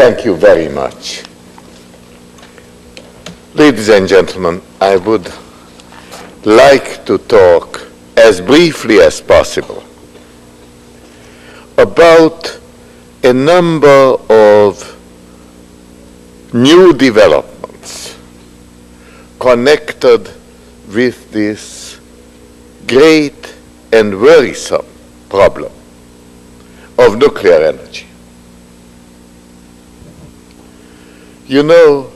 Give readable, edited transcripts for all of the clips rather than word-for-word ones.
Thank you very much. Ladies and gentlemen, I would like to talk as briefly as possible about a number of new developments connected with this great and worrisome problem of nuclear energy. You know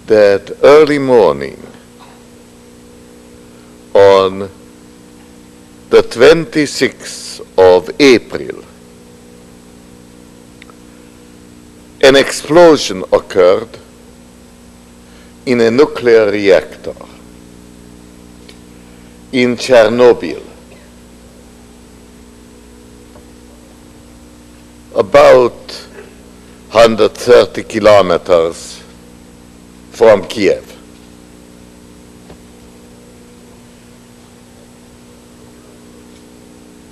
that early morning on the 26th of April, an explosion occurred in a nuclear reactor in Chernobyl, about 130 kilometers from Kiev.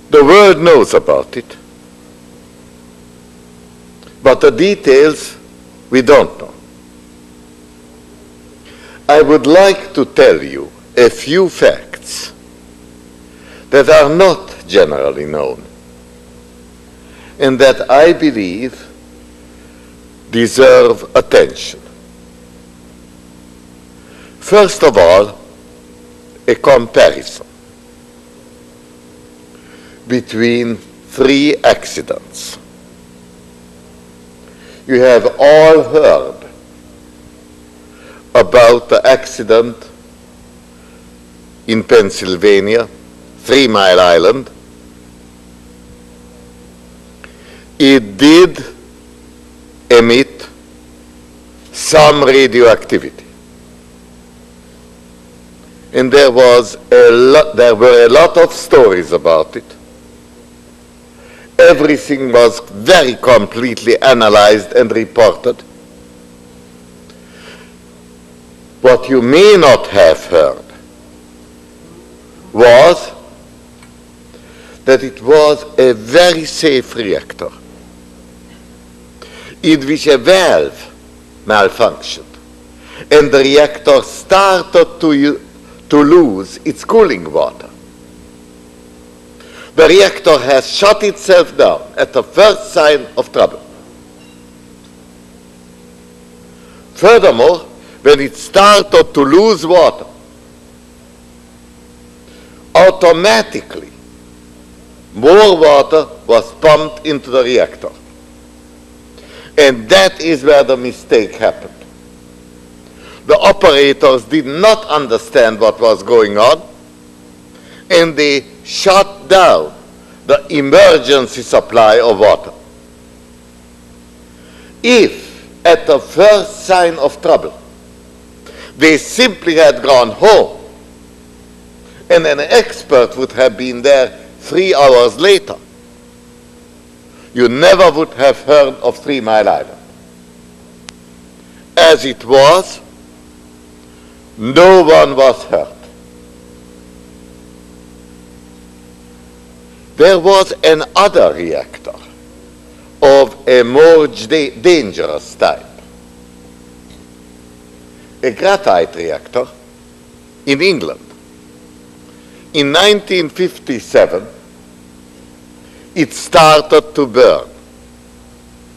The world knows about it, but the details we don't know. I would like to tell you a few facts that are not generally known and that I believe deserve attention. First of all, a comparison between three accidents. You have all heard about the accident in Pennsylvania, 3 Mile Island. It did emit some radioactivity. And there were a lot of stories about it. Everything was very completely analyzed and reported. What you may not have heard was that it was a very safe reactor in which a valve malfunctioned and the reactor started to lose its cooling water. The reactor has shut itself down at the first sign of trouble. Furthermore, when it started to lose water, automatically more water was pumped into the reactor. And that is where the mistake happened. The operators did not understand what was going on, and they shut down the emergency supply of water. If, at the first sign of trouble, they simply had gone home, and an expert would have been there 3 hours later, you never would have heard of 3 Mile Island. As it was, no one was hurt. There was another reactor of a more dangerous type, a graphite reactor in England. In 1957, it started to burn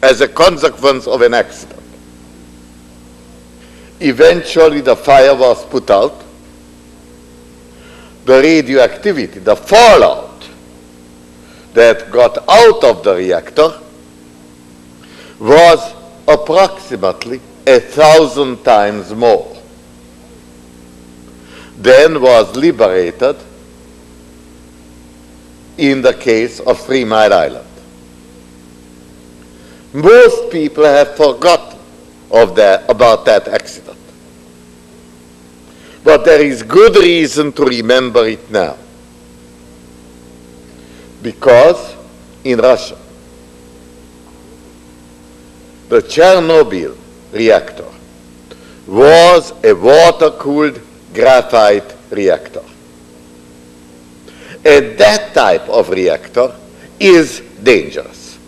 as a consequence of an accident. Eventually, the fire was put out. The radioactivity, the fallout that got out of the reactor was approximately 1,000 times more than was liberated in the case of 3 Mile Island. Most people have forgotten about that accident. But there is good reason to remember it now. Because in Russia, the Chernobyl reactor was a water-cooled graphite reactor. And that type of reactor is dangerous.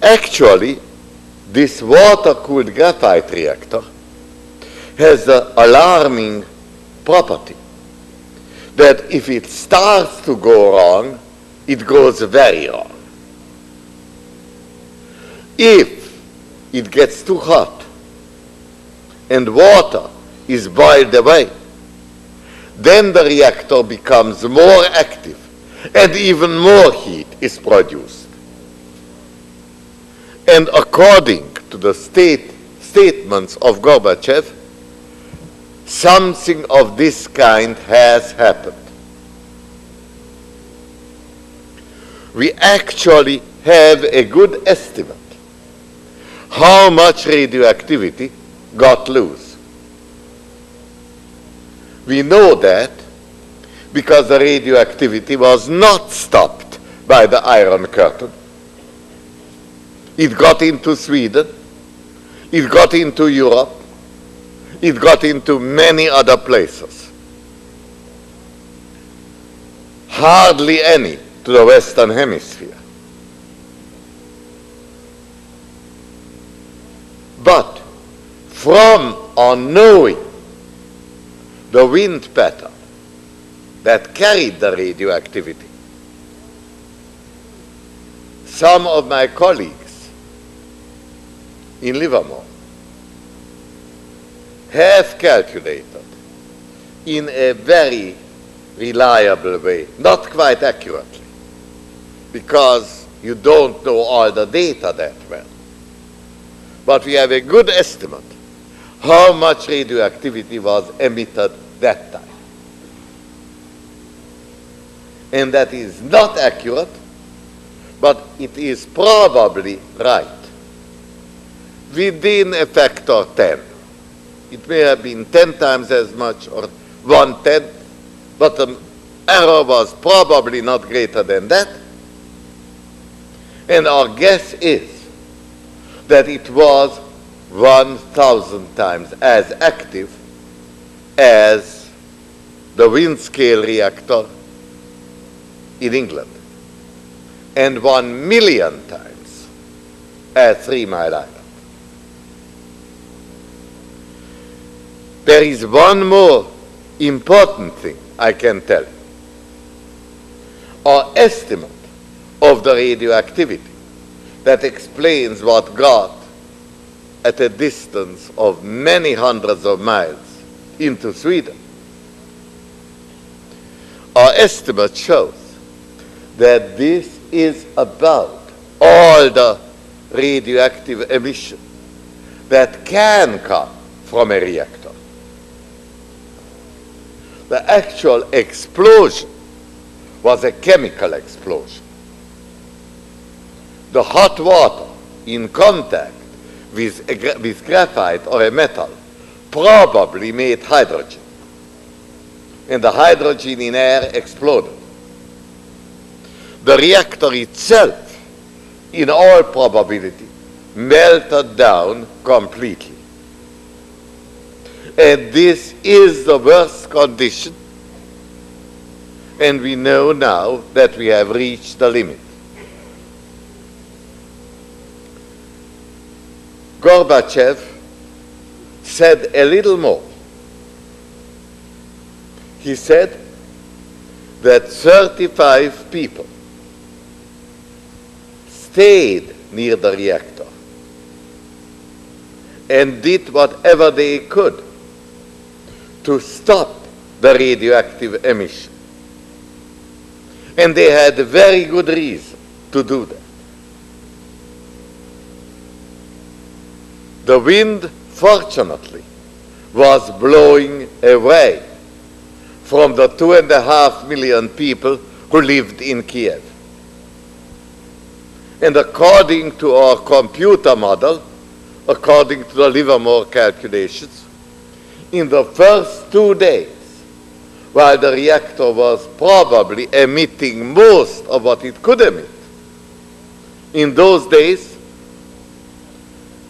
Actually, this water-cooled graphite reactor has the alarming property that if it starts to go wrong, it goes very wrong. If it gets too hot and water is boiled away, then the reactor becomes more active and even more heat is produced. And according to the statements of Gorbachev, something of this kind has happened. We actually have a good estimate how much radioactivity got loose. We know that because the radioactivity was not stopped by the Iron Curtain. It got into Sweden, it got into Europe, it got into many other places. Hardly any to the Western Hemisphere. But from our knowing the wind pattern that carried the radioactivity, some of my colleagues in Livermore have calculated in a very reliable way, not quite accurately, because you don't know all the data that well. But we have a good estimate how much radioactivity was emitted that time. And that is not accurate, but it is probably right. Within a factor 10. It may have been 10 times as much or 1/10, but the error was probably not greater than that. And our guess is that it was 1,000 times as active as the wind scale reactor in England, and 1,000,000 times at 3 Mile Island. There is one more important thing I can tell you. Our estimate of the radioactivity that explains what got at a distance of many hundreds of miles into Sweden. Our estimate shows that this is about all the radioactive emission that can come from a reactor. The actual explosion was a chemical explosion. The hot water in contact with graphite or a metal probably made hydrogen. And the hydrogen in air exploded. The reactor itself, in all probability, melted down completely. And this is the worst condition, and we know now that we have reached the limit. Gorbachev said a little more. He said that 35 people stayed near the reactor and did whatever they could to stop the radioactive emission. And they had a very good reason to do that. The wind, fortunately, was blowing away from the 2.5 million people who lived in Kiev. And according to our computer model, according to the Livermore calculations, in the first 2 days, while the reactor was probably emitting most of what it could emit, in those days,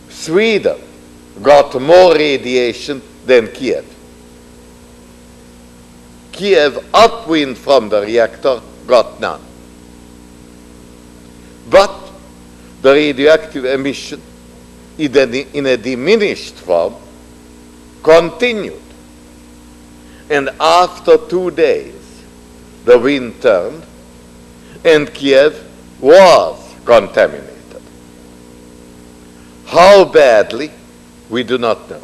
Sweden got more radiation than Kiev. Kiev, upwind from the reactor, got none. But the radioactive emission in a diminished form continued. And after 2 days, the wind turned and Kiev was contaminated. How badly, we do not know.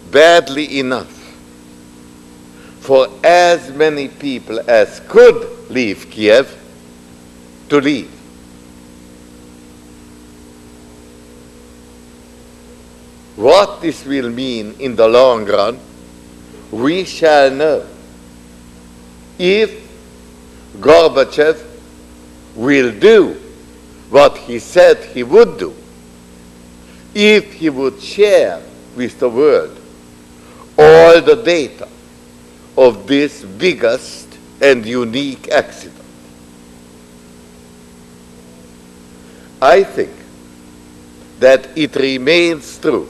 Badly enough for as many people as could leave Kiev to leave. What this will mean in the long run, we shall know if Gorbachev will do what he said he would do, if he would share with the world all the data of this biggest and unique accident. I think that it remains true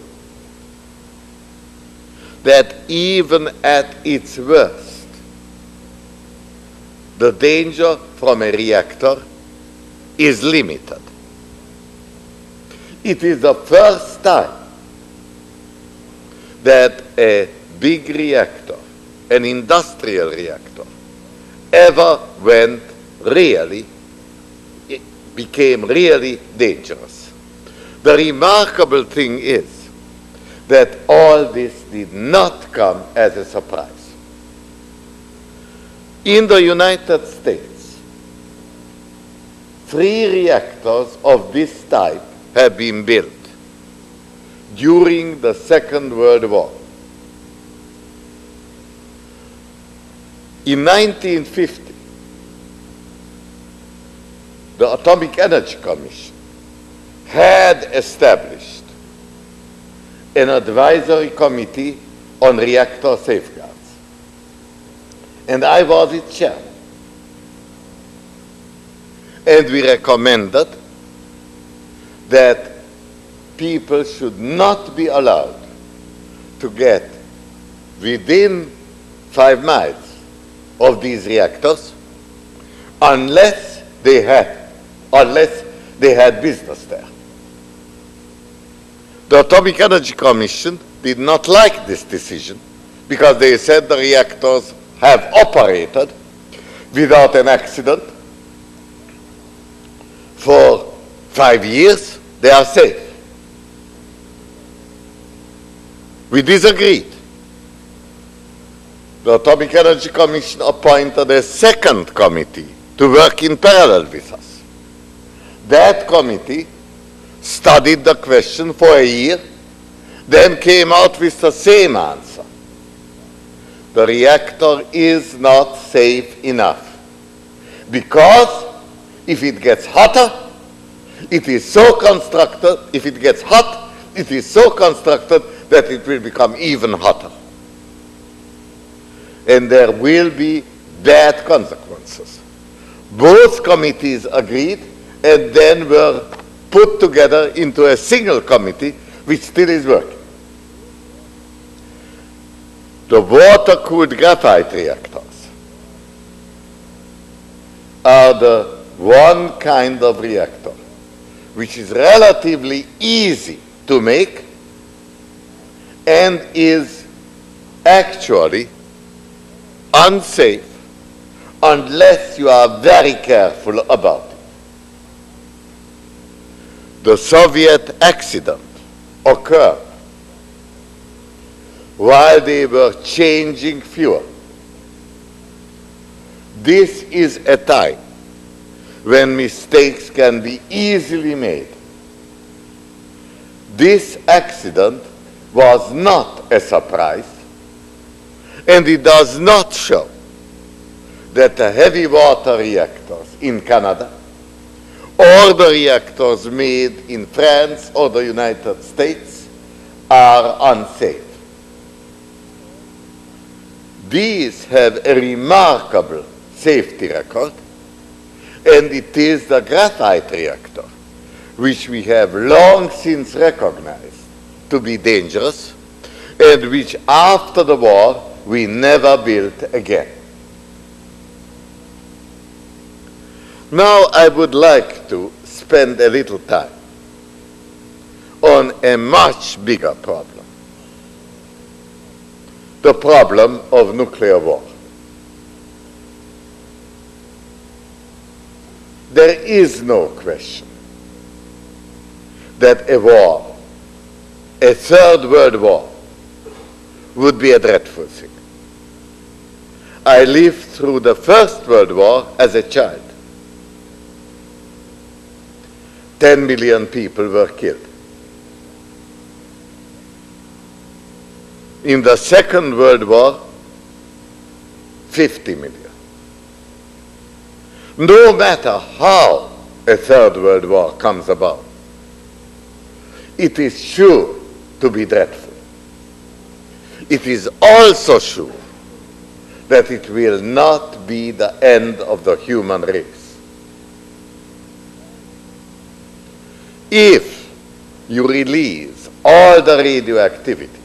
that even at its worst, the danger from a reactor is limited. It is the first time that a big reactor, an industrial reactor, ever became really dangerous. The remarkable thing is that all this did not come as a surprise. In the United States, 3 reactors of this type have been built during the Second World War. In 1950, the Atomic Energy Commission had established an advisory committee on reactor safeguards. And I was its chairman. And we recommended that people should not be allowed to get within 5 miles of these reactors unless they had business there. The Atomic Energy Commission did not like this decision because they said the reactors have operated without an accident for 5 years, they are safe. We disagreed. The Atomic Energy Commission appointed a second committee to work in parallel with us. That committee studied the question for a year, then came out with the same answer. The reactor is not safe enough because if it gets hotter, it is so constructed, if it gets hot, it is so constructed that it will become even hotter. And there will be bad consequences. Both committees agreed and then were put together into a single committee which still is working. The water-cooled graphite reactors are the one kind of reactor which is relatively easy to make and is actually unsafe unless you are very careful about it. The Soviet accident occurred while they were changing fuel. This is a time when mistakes can be easily made. This accident was not a surprise, and it does not show that the heavy water reactors in Canada or the reactors made in France or the United States are unsafe. These have a remarkable safety record, and it is the graphite reactor which we have long since recognized to be dangerous and which after the war we never built again. Now I would like to spend a little time on a much bigger problem, the problem of nuclear war. There is no question that a war, a third world war, would be a dreadful thing. I lived through the First World War as a child. 10 million people were killed. In the Second World War, 50 million. No matter how a Third World War comes about, it is sure to be dreadful. It is also sure that it will not be the end of the human race. If you release all the radioactivity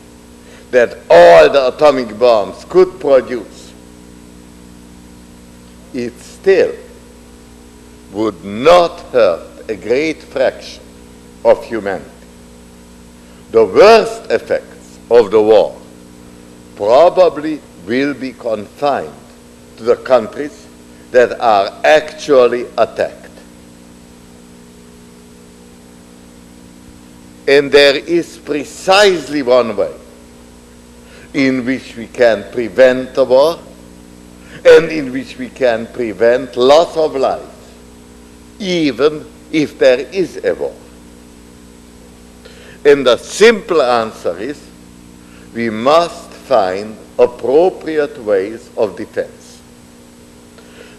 that all the atomic bombs could produce, it still would not hurt a great fraction of humanity. The worst effects of the war probably will be confined to the countries that are actually attacked. And there is precisely one way in which we can prevent a war and in which we can prevent loss of life, even if there is a war. And the simple answer is, we must find appropriate ways of defense.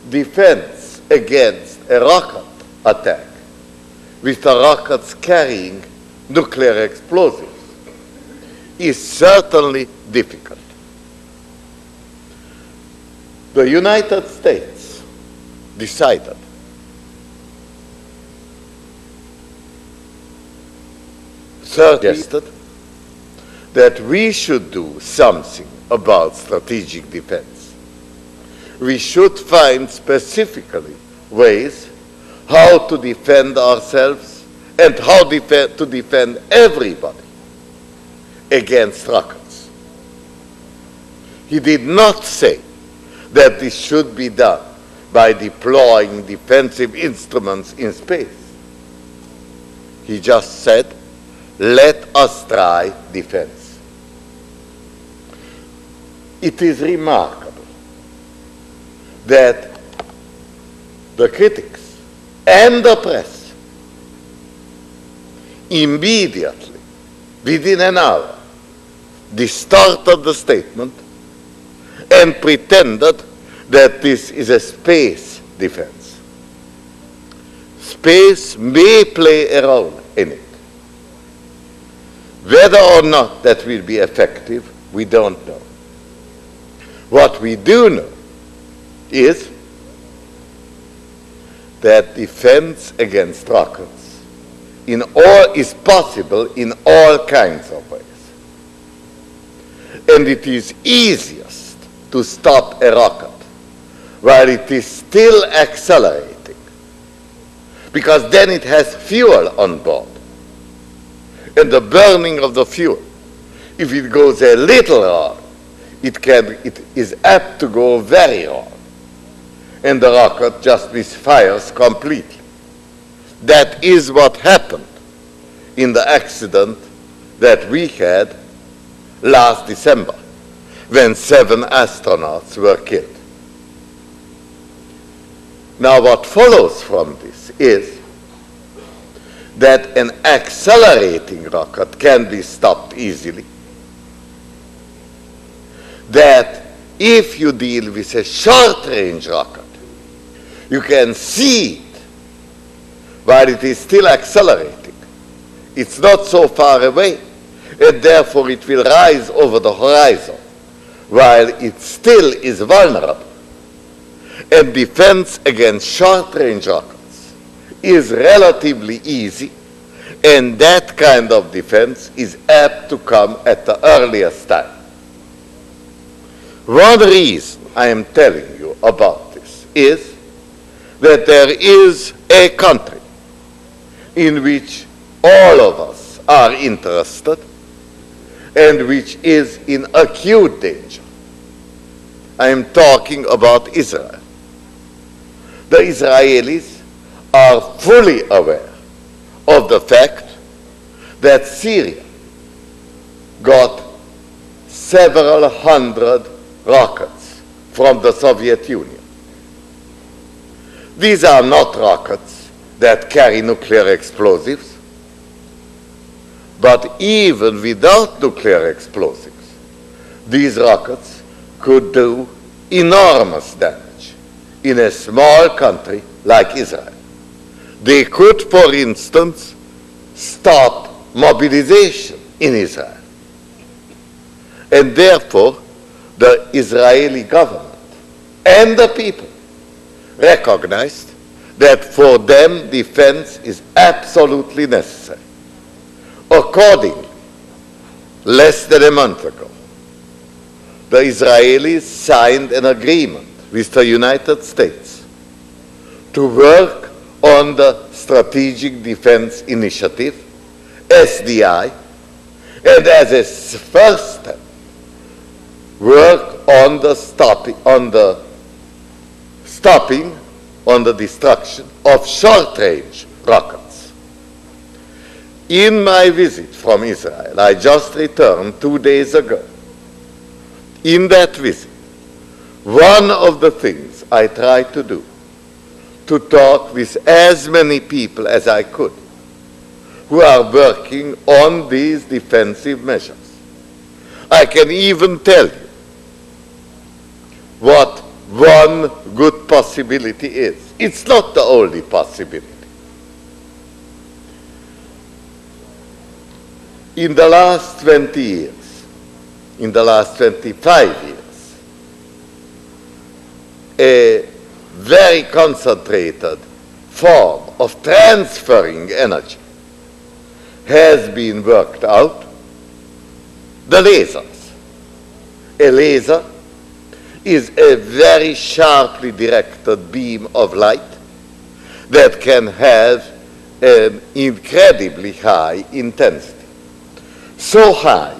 Defense against a rocket attack with the rockets carrying nuclear explosives is certainly difficult. The United States decided suggested that we should do something about strategic defense. We should find specifically ways how to defend ourselves and how to defend everybody against rockets. He did not say that this should be done by deploying defensive instruments in space. He just said, let us try defense. It is remarkable that the critics and the press immediately, within an hour, distorted the statement and pretended that this is a space defense. Space may play a role in it. Whether or not that will be effective, we don't know. What we do know is that defense against rockets is possible in all kinds of ways. And it is easiest to stop a rocket while it is still accelerating, because then it has fuel on board. And the burning of the fuel, if it goes a little wrong, it is apt to go very wrong. And the rocket just misfires completely. That is what happened in the accident that we had last December, when 7 astronauts were killed. Now what follows from this is that an accelerating rocket can be stopped easily, that if you deal with a short-range rocket, you can see it while it is still accelerating. It's not so far away, and therefore it will rise over the horizon while it still is vulnerable. And defense against short-range rockets is relatively easy, and that kind of defense is apt to come at the earliest time. One reason I am telling you about this is that there is a country in which all of us are interested and which is in acute danger. I am talking about Israel. The Israelis are fully aware of the fact that Syria got several hundred rockets from the Soviet Union. These are not rockets that carry nuclear explosives, but even without nuclear explosives, these rockets could do enormous damage in a small country like Israel. They could, for instance, stop mobilization in Israel. And therefore, the Israeli government and the people recognized that for them defense is absolutely necessary. Accordingly, less than a month ago, the Israelis signed an agreement with the United States to work on the Strategic Defense Initiative, SDI, and as a first step, work on the destruction of short-range rockets. In my visit from Israel, I just returned 2 days ago. In that visit, one of the things I tried to do, to talk with as many people as I could who are working on these defensive measures. I can even tell you what one good possibility is. It's not the only possibility. In the last 20 years, in the last 25 years, a very concentrated form of transferring energy has been worked out, the lasers. A laser is a very sharply directed beam of light that can have an incredibly high intensity. So high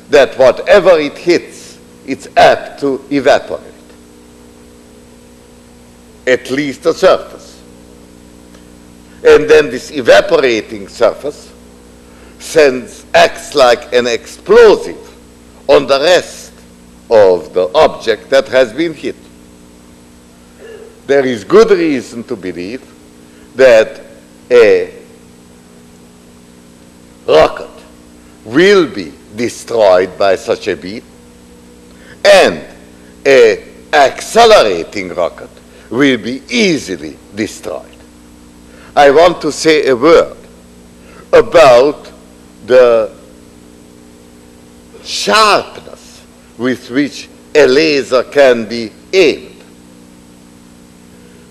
that whatever it hits, it's apt to evaporate, at least the surface. And then this evaporating surface acts like an explosive on the rest of the object that has been hit. There is good reason to believe that a rocket will be destroyed by such a beam, and an accelerating rocket will be easily destroyed. I want to say a word about the sharpness with which a laser can be aimed.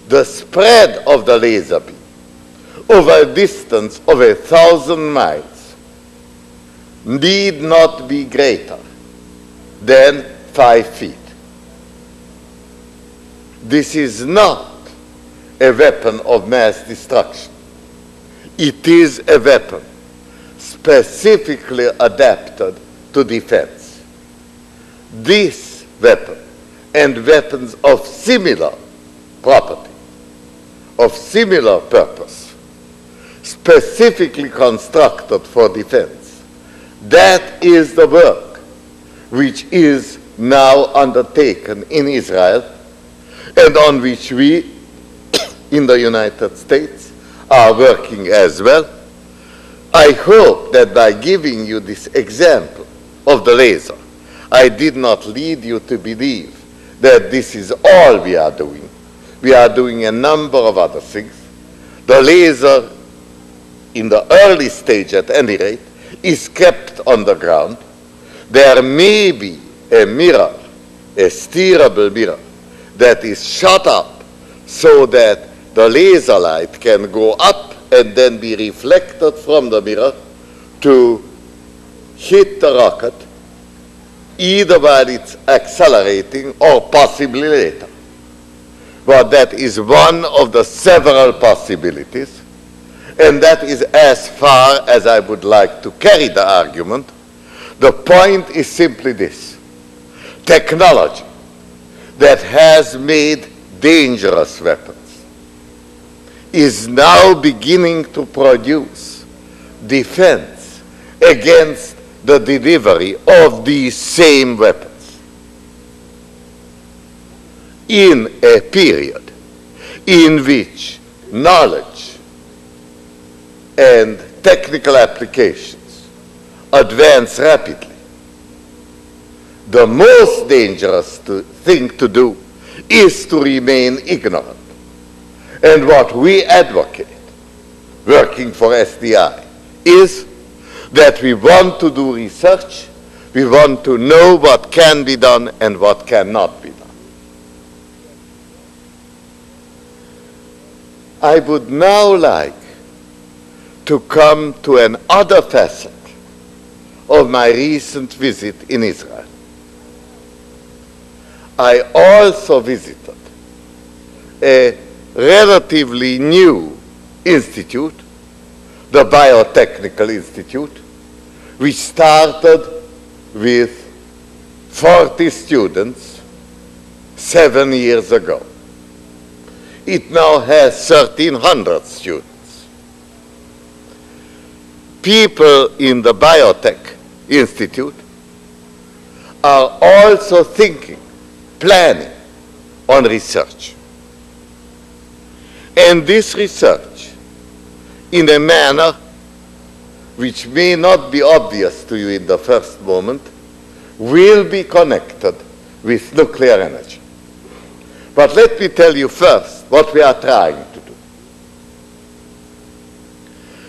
The spread of the laser beam over a distance of 1,000 miles need not be greater than 5 feet. This is not a weapon of mass destruction. It is a weapon specifically adapted to defense. This weapon and weapons of similar property, of similar purpose, specifically constructed for defense, that is the work which is now undertaken in Israel and on which we in the United States are working as well. I hope that by giving you this example of the laser, I did not lead you to believe that this is all we are doing. We are doing a number of other things. The laser, in the early stage at any rate, is kept on the ground. There may be a mirror, a steerable mirror, that is shot up so that the laser light can go up and then be reflected from the mirror to hit the rocket, either while it's accelerating or possibly later. But that is one of the several possibilities, and that is as far as I would like to carry the argument. The point is simply this: technology that has made dangerous weapons is now beginning to produce defense against the delivery of these same weapons in a period in which knowledge and technical applications advance rapidly. The most dangerous thing to do is to remain ignorant. And what we advocate, working for SDI, is that we want to do research, we want to know what can be done and what cannot be done. I would now like to come to another facet of my recent visit in Israel. I also visited a relatively new institute, the Biotechnical Institute, which started with 40 students 7 years ago. It now has 1,300 students. People in the Biotech Institute are also thinking, planning on research. And this research, in a manner which may not be obvious to you in the first moment, will be connected with nuclear energy. But let me tell you first what we are trying to do.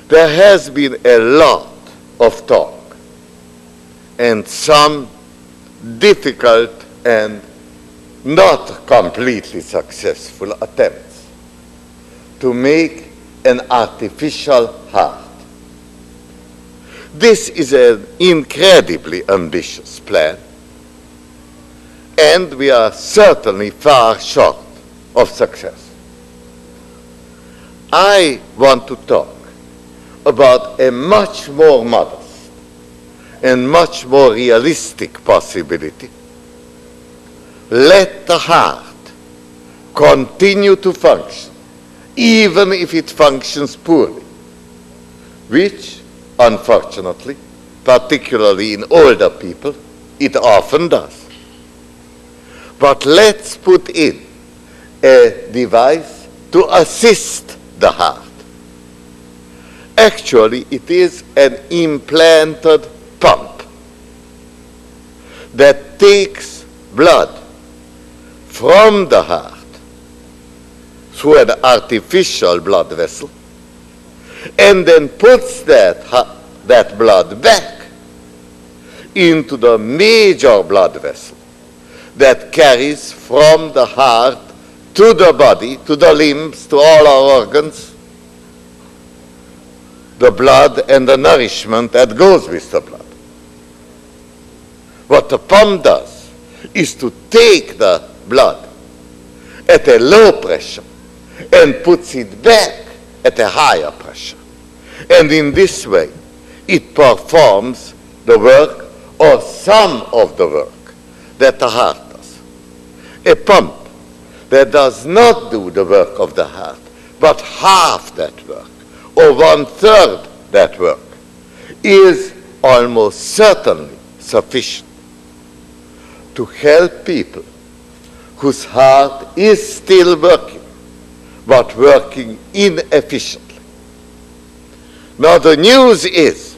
There has been a lot of talk and some difficult and not completely successful attempts to make an artificial heart. This is an incredibly ambitious plan, and we are certainly far short of success. I want to talk about a much more modest and much more realistic possibility. Let the heart continue to function, even if it functions poorly, which, unfortunately, particularly in older people, it often does. But let's put in a device to assist the heart. Actually, it is an implanted pump that takes blood from the heart through an artificial blood vessel and then puts that blood back into the major blood vessel that carries from the heart to the body, to the limbs, to all our organs, the blood and the nourishment that goes with the blood. What the pump does is to take the blood at a low pressure and puts it back at a higher pressure. And in this way, it performs the work or some of the work that the heart does. A pump that does not do the work of the heart, but half that work, or 1/3 that work, is almost certainly sufficient to help people whose heart is still working, but working inefficiently. Now the news is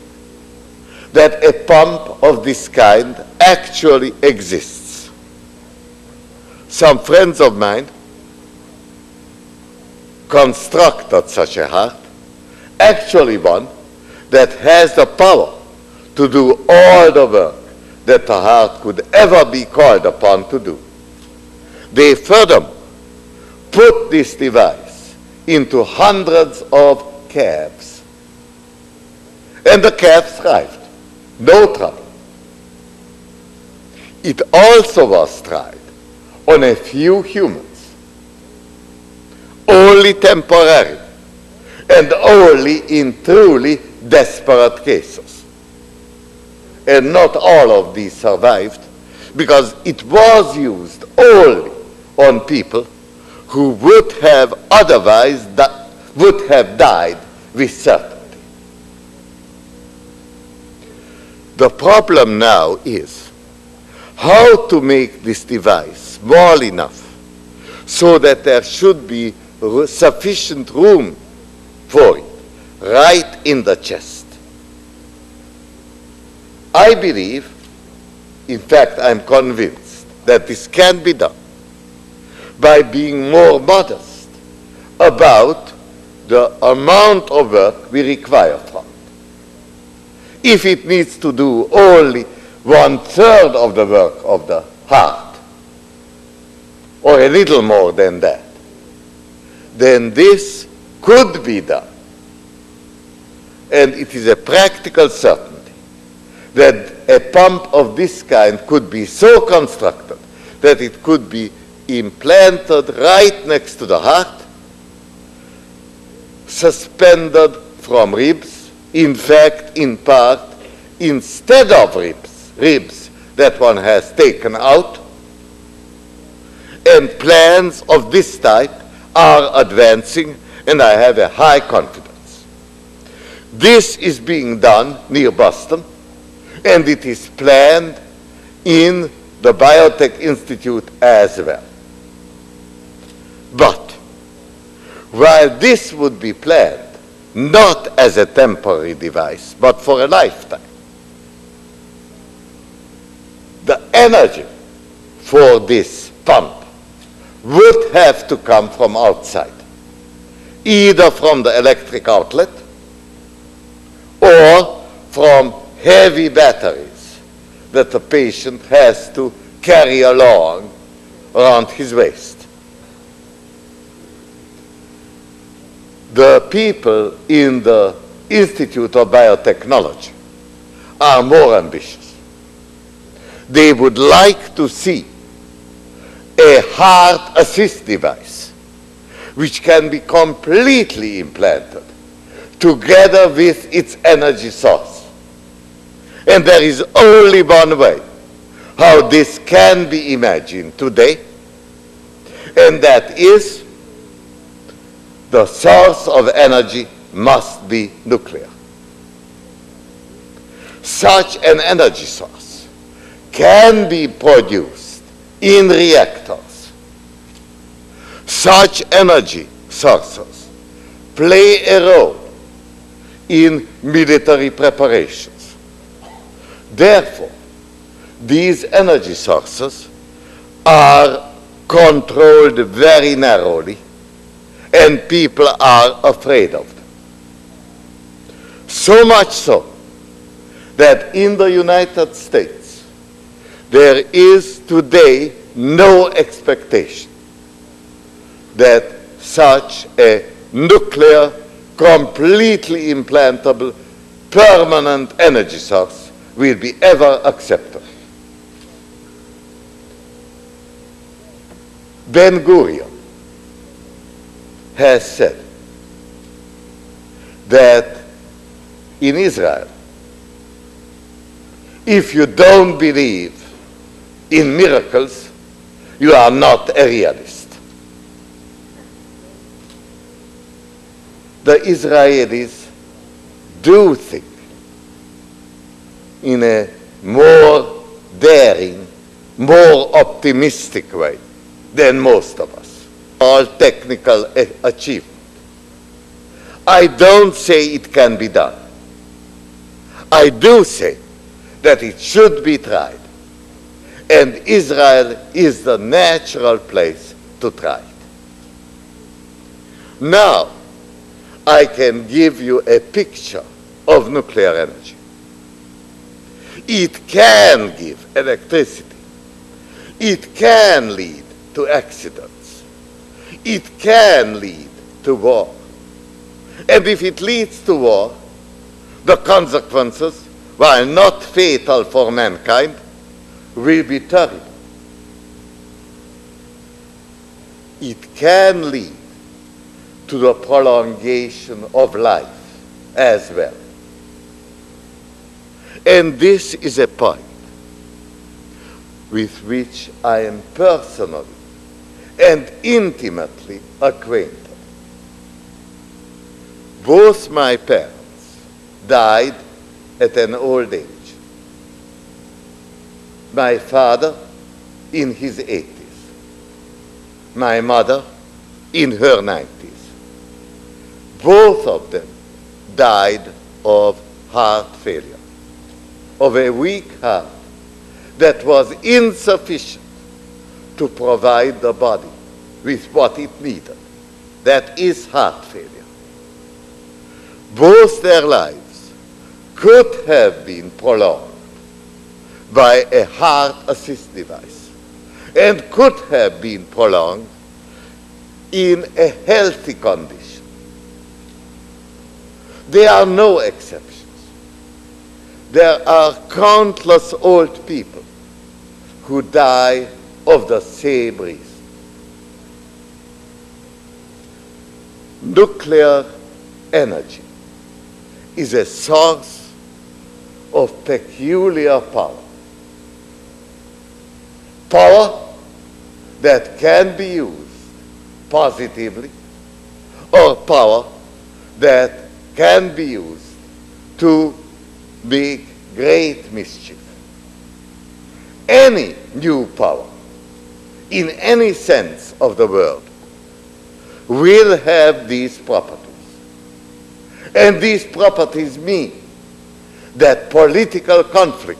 that a pump of this kind actually exists. Some friends of mine constructed such a heart, actually one that has the power to do all the work that the heart could ever be called upon to do. They furthermore put this device into hundreds of calves. And the calves thrived, no trouble. It also was tried on a few humans, only temporarily, and only in truly desperate cases. And not all of these survived, because it was used only on people who would have otherwise would have died with certainty. The problem now is how to make this device small enough so that there should be sufficient room for it right in the chest. I believe, in fact I'm convinced, that this can be done by being more modest about the amount of work we require from it. If it needs to do only 1/3 of the work of the heart, or a little more than that, then this could be done. And it is a practical certainty that a pump of this kind could be so constructed that it could be implanted right next to the heart, suspended from ribs, in fact, in part, instead of ribs that one has taken out. And plans of this type are advancing, and I have a high confidence. This is being done near Boston, and it is planned in the Biotech Institute as well. But while this would be planned not as a temporary device, but for a lifetime, the energy for this pump would have to come from outside, either from the electric outlet or from heavy batteries that the patient has to carry along around his waist. The people in the Institute of Biotechnology are more ambitious. They would like to see a heart assist device which can be completely implanted together with its energy source. And there is only one way how this can be imagined today, and that is the source of energy must be nuclear. Such an energy source can be produced in reactors. Such energy sources play a role in military preparations. Therefore, these energy sources are controlled very narrowly, and people are afraid of them. So much so that in the United States there is today no expectation that such a nuclear, completely implantable, permanent energy source will be ever accepted. Ben-Gurion has said that in Israel, if you don't believe in miracles, you are not a realist. The Israelis do think in a more daring, more optimistic way than most of us. All technical achievement. I don't say it can be done. I do say that it should be tried. And Israel is the natural place to try it. Now, I can give you a picture of nuclear energy. It can give electricity. It can lead to accidents. It can lead to war. And if it leads to war, the consequences, while not fatal for mankind, will be terrible. It can lead to the prolongation of life as well. And this is a point with which I am personally and intimately acquainted. Both my parents died at an old age. My father in his 80s. My mother in her 90s. Both of them died of heart failure, of a weak heart that was insufficient to provide the body with what it needed. That is heart failure. Both their lives could have been prolonged by a heart assist device and could have been prolonged in a healthy condition. There are no exceptions. There are countless old people who die of the same reason. Nuclear energy is a source of peculiar power. Power that can be used positively, or power that can be used to make great mischief. Any new power, in any sense of the word, will have these properties. And these properties mean that political conflict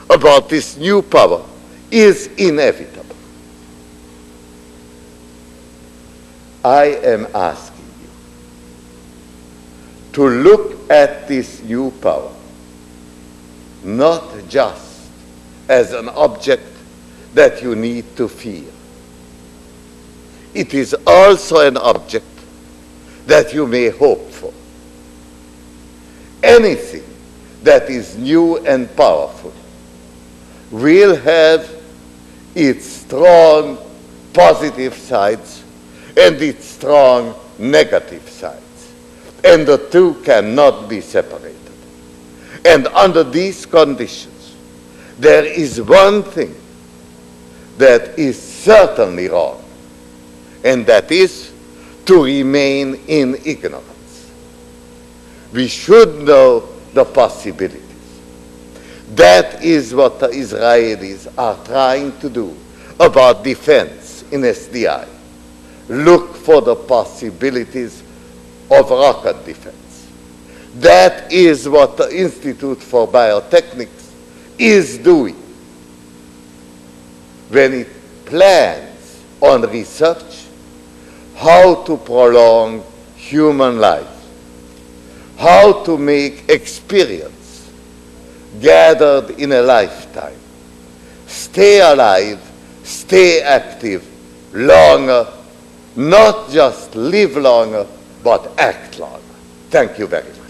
about this new power is inevitable. I am asking you to look at this new power not just as an object that you need to fear. It is also an object that you may hope for. Anything that is new and powerful will have its strong positive sides and its strong negative sides. And the two cannot be separated. And under these conditions, there is one thing that is certainly wrong, and that is to remain in ignorance. We should know the possibilities. That is what the Israelis are trying to do about defense in SDI. Look for the possibilities of rocket defense. That is what the Institute for Biotechnics is doing when it plans on research how to prolong human life, how to make experience gathered in a lifetime stay alive, stay active longer, not just live longer, but act longer. Thank you very much.